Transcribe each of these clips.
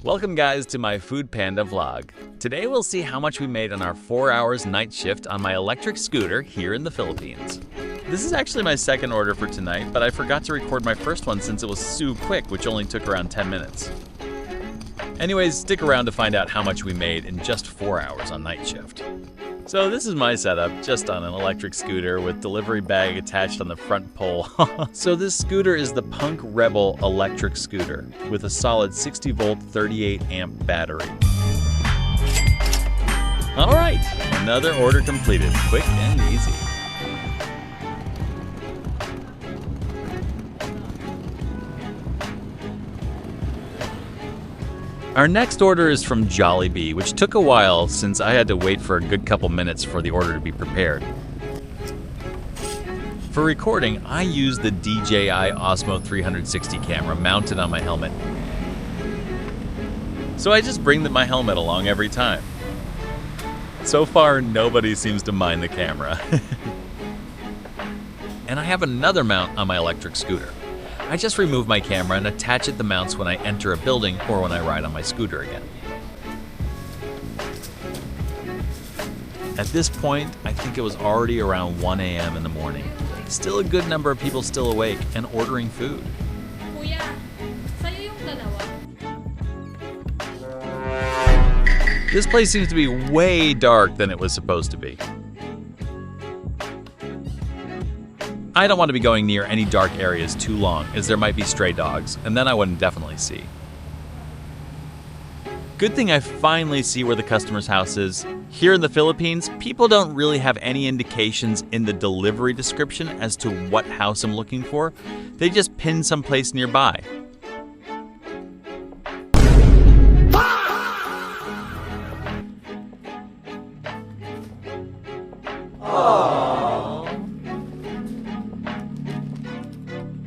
Welcome guys to my Foodpanda vlog. Today we'll see how much we made on our 4 hours night shift on my electric scooter here in the Philippines. This is actually my second order for tonight, but I forgot to record my first one since it was so quick, which only took around 10 minutes. Anyways, stick around to find out how much we made in just 4 hours on night shift. So this is my setup, just on an electric scooter with delivery bag attached on the front pole. So this scooter is the Punk Rebel electric scooter with a solid 60 volt 38 amp battery. All right, another order completed, quick and easy. Our next order is from Jollibee, which took a while since I had to wait for a good couple minutes for the order to be prepared. For recording, I used the DJI Osmo 360 camera mounted on my helmet. So I just bring my helmet along every time. So far, nobody seems to mind the camera. And I have another mount on my electric scooter. I just remove my camera and attach it to mounts when I enter a building or when I ride on my scooter again. At this point, I think it was already around 1 a.m. in the morning. Still a good number of people still awake and ordering food. Kuya, sa'yo yung dalawa. This place seems to be way dark than it was supposed to be. I don't want to be going near any dark areas too long, as there might be stray dogs, and then I wouldn't definitely see. Good thing I finally see where the customer's house is. Here in the Philippines, people don't really have any indications in the delivery description as to what house I'm looking for. They just pin someplace nearby.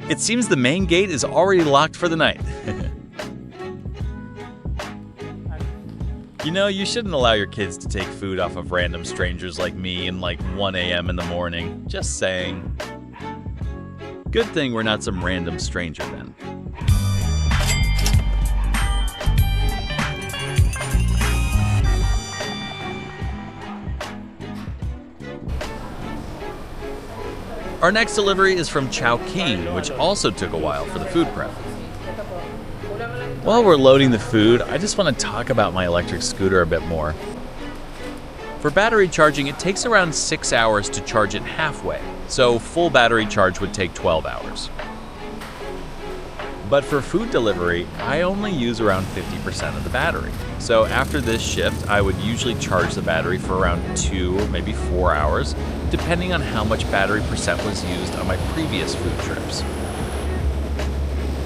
It seems the main gate is already locked for the night. You know, you shouldn't allow your kids to take food off of random strangers like me in like 1 a.m. in the morning. Just saying. Good thing we're not some random stranger then. Our next delivery is from Chowking, which also took a while for the food prep. While we're loading the food, I just want to talk about my electric scooter a bit more. For battery charging, it takes around 6 hours to charge it halfway, so full battery charge would take 12 hours. But for food delivery, I only use around 50% of the battery. So after this shift, I would usually charge the battery for around 2 or maybe 4 hours, depending on how much battery percent was used on my previous food trips.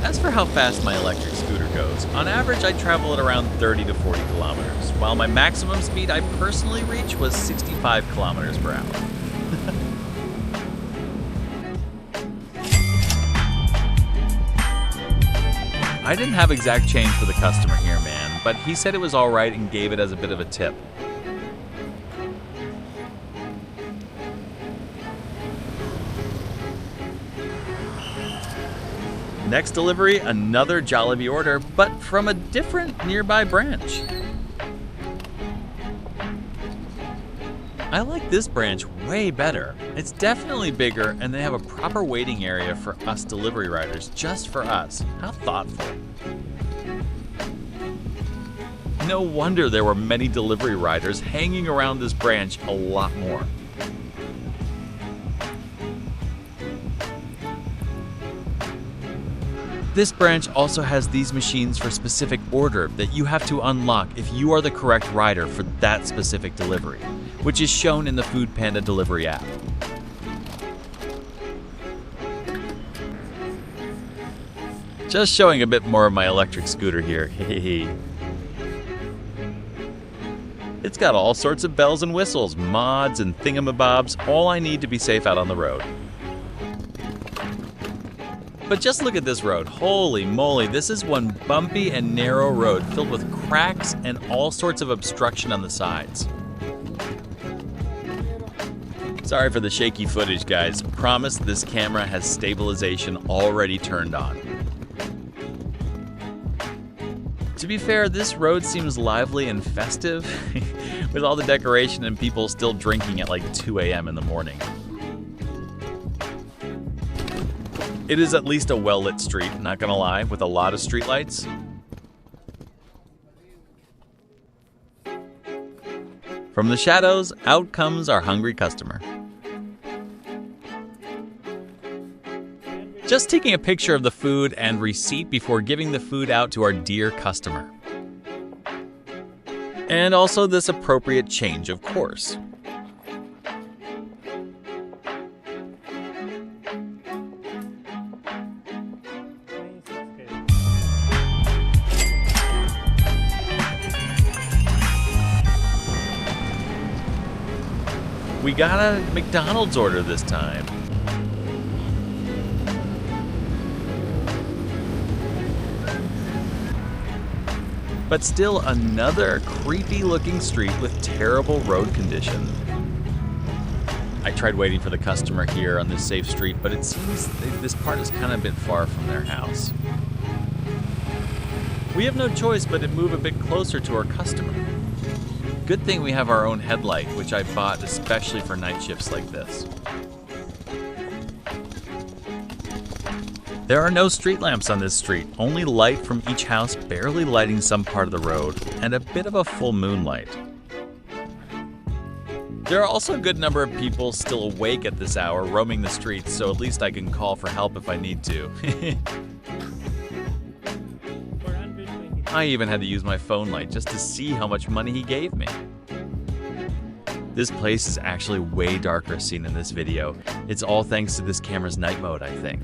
As for how fast my electric scooter goes, on average I travel at around 30 to 40 kilometers, while my maximum speed I personally reach was 65 kilometers per hour. I didn't have exact change for the customer here, man, but he said it was alright and gave it as a bit of a tip. Next delivery, another Jollibee order, but from a different nearby branch. I like this branch way better. It's definitely bigger and they have a proper waiting area for us delivery riders, just for us. How thoughtful. No wonder there were many delivery riders hanging around this branch a lot more. This branch also has these machines for specific order that you have to unlock if you are the correct rider for that specific delivery, which is shown in the Foodpanda delivery app. Just showing a bit more of my electric scooter here. It's got all sorts of bells and whistles, mods and thingamabobs, all I need to be safe out on the road. But just look at this road. Holy moly, this is one bumpy and narrow road filled with cracks and all sorts of obstruction on the sides. Sorry for the shaky footage, guys. Promise this camera has stabilization already turned on. To be fair, this road seems lively and festive, with all the decoration and people still drinking at like 2 a.m. in the morning. It is at least a well-lit street, not gonna lie, with a lot of streetlights. From the shadows, out comes our hungry customer. Just taking a picture of the food and receipt before giving the food out to our dear customer. And also this appropriate change, of course. We got a McDonald's order this time. But still another creepy looking street with terrible road condition. I tried waiting for the customer here on this safe street, but it seems this part is kind of a bit far from their house. We have no choice but to move a bit closer to our customer. Good thing we have our own headlight, which I bought especially for night shifts like this. There are no street lamps on this street, only light from each house barely lighting some part of the road, and a bit of a full moonlight. There are also a good number of people still awake at this hour roaming the streets, so at least I can call for help if I need to. I even had to use my phone light just to see how much money he gave me. This place is actually way darker seen in this video. It's all thanks to this camera's night mode, I think.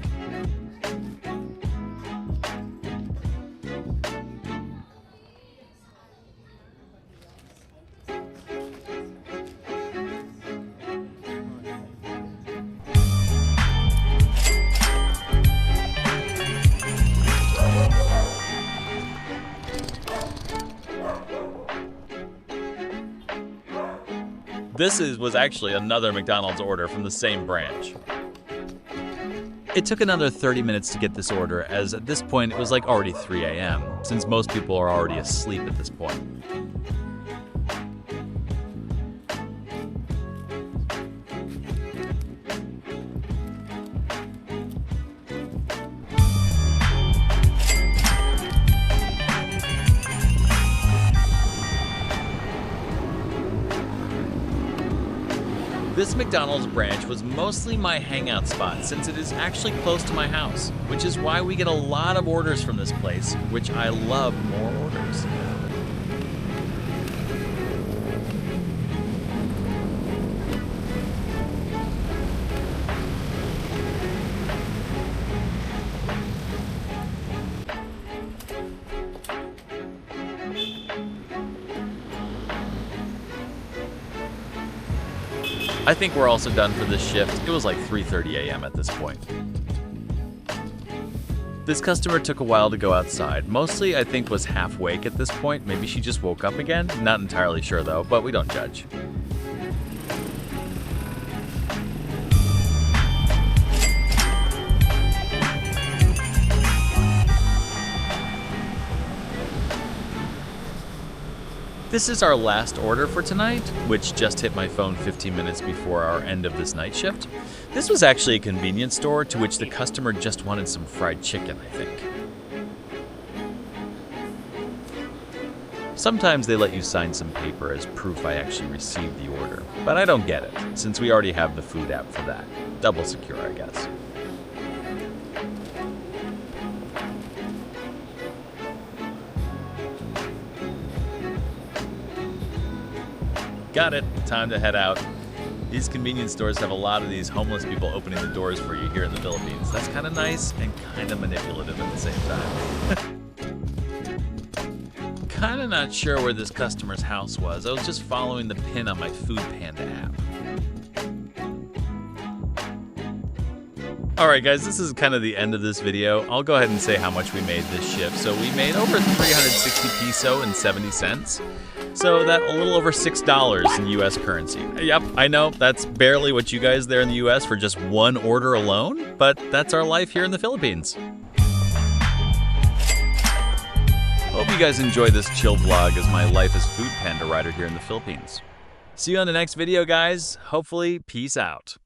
This was actually another McDonald's order from the same branch. It took another 30 minutes to get this order, as at this point it was like already 3 a.m., since most people are already asleep at this point. This McDonald's branch was mostly my hangout spot since it is actually close to my house, which is why we get a lot of orders from this place, which I love more orders. I think we're also done for this shift. It was like 3:30 a.m. at this point. This customer took a while to go outside. Mostly, I think, was half awake at this point. Maybe she just woke up again. Not entirely sure though, but we don't judge. This is our last order for tonight, which just hit my phone 15 minutes before our end of this night shift. This was actually a convenience store to which the customer just wanted some fried chicken, I think. Sometimes they let you sign some paper as proof I actually received the order, but I don't get it, since we already have the food app for that. Double secure, I guess. Got it. Time to head out. These convenience stores have a lot of these homeless people opening the doors for you here in the Philippines. That's kind of nice and kind of manipulative at the same time. Kind of not sure where this customer's house was. I was just following the pin on my Foodpanda app. Alright guys, this is kind of the end of this video. I'll go ahead and say how much we made this shift. So we made over 360 peso and 70 cents. So that a little over $6 in US currency. Yep, I know, that's barely what you guys there in the US for just one order alone, but that's our life here in the Philippines. Hope you guys enjoy this chill vlog as my life as Foodpanda rider here in the Philippines. See you on the next video, guys. Hopefully, peace out.